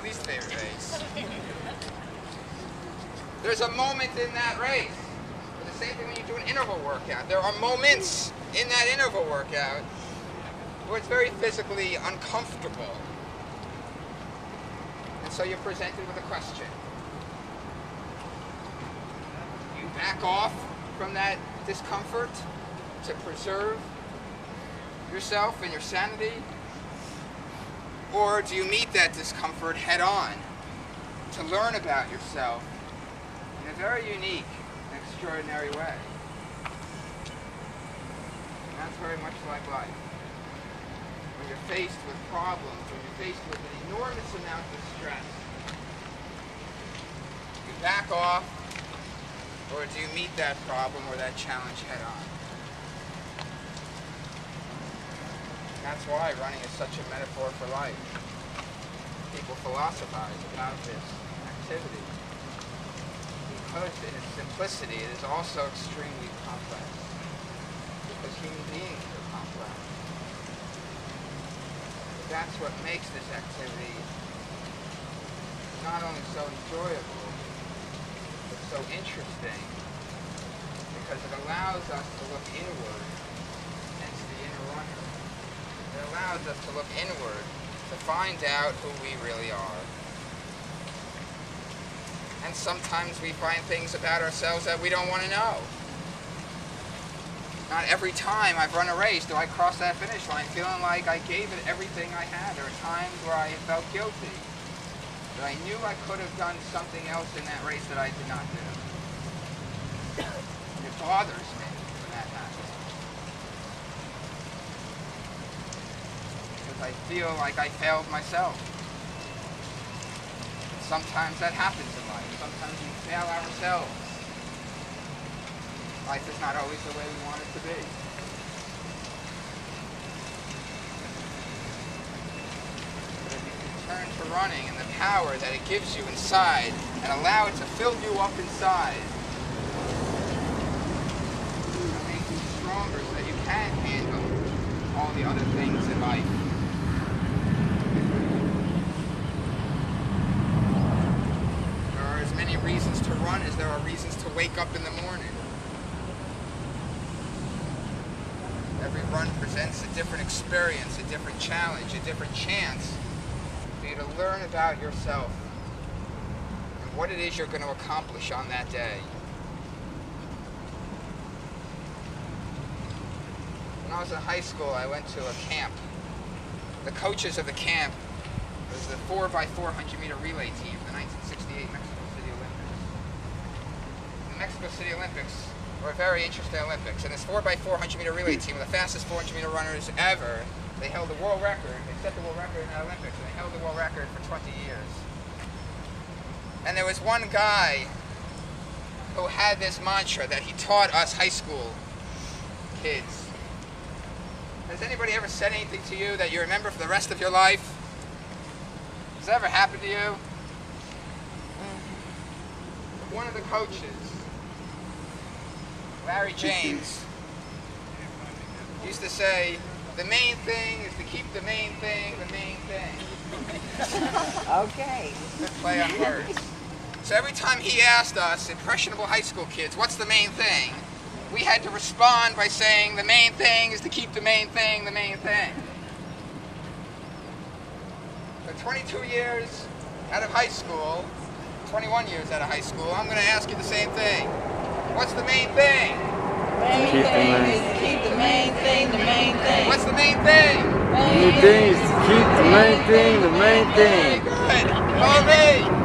least favorite race. There's a moment in that race. But the same thing when you do an interval workout. There are moments in that interval workout where it's very physically uncomfortable. And so you're presented with a question. You back off from that discomfort to preserve yourself and your sanity? Or do you meet that discomfort head on to learn about yourself in a very unique and extraordinary way? And that's very much like life. When you're faced with problems, when you're faced with an enormous amount of stress, you back off, or do you meet that problem or that challenge head on? That's why running is such a metaphor for life. People philosophize about this activity because in its simplicity it is also extremely complex, because human beings are complex. That's what makes this activity not only so enjoyable, but so interesting, because it allows us to look inward, hence the inner runner. It allows us to look inward to find out who we really are. And sometimes we find things about ourselves that we don't want to know. Not every time I've run a race do I cross that finish line feeling like I gave it everything I had. There are times where I felt guilty, that I knew I could have done something else in that race that I did not do. It bothers me when that happens. Because I feel like I failed myself. And sometimes that happens in life. Sometimes we fail ourselves. Life is not always the way we want it to be. But if you can turn to running and the power that it gives you inside and allow it to fill you up inside, it'll make you stronger so that you can handle all the other things in life. There are as many reasons to run as there are reasons to wake up in the morning. Every run presents a different experience, a different challenge, a different chance for you to learn about yourself and what it is you're going to accomplish on that day. When I was in high school, I went to a camp. The coaches of the camp was the 4x400 meter relay team, the 1968 Mexico City Olympics. The Mexico City Olympics were a very interesting Olympics, and this 4x400 meter relay team were the fastest 400 meter runners ever. They held the world record, they set the world record in that Olympics, and they held the world record for 20 years. And there was one guy who had this mantra that he taught us high school kids. Has anybody ever said anything to you that you remember for the rest of your life? Has that ever happened to you? One of the coaches, Larry James, used to say, the main thing is to keep the main thing the main thing. Okay. Good play on words. So every time he asked us, impressionable high school kids, what's the main thing? We had to respond by saying, the main thing is to keep the main thing the main thing. So 22 years out of high school, 21 years out of high school, I'm going to ask you the same thing. What's the main thing? Main thing is to keep the main thing the main thing. What's the main thing? Main thing is to keep the main thing the main thing. Good. Follow me.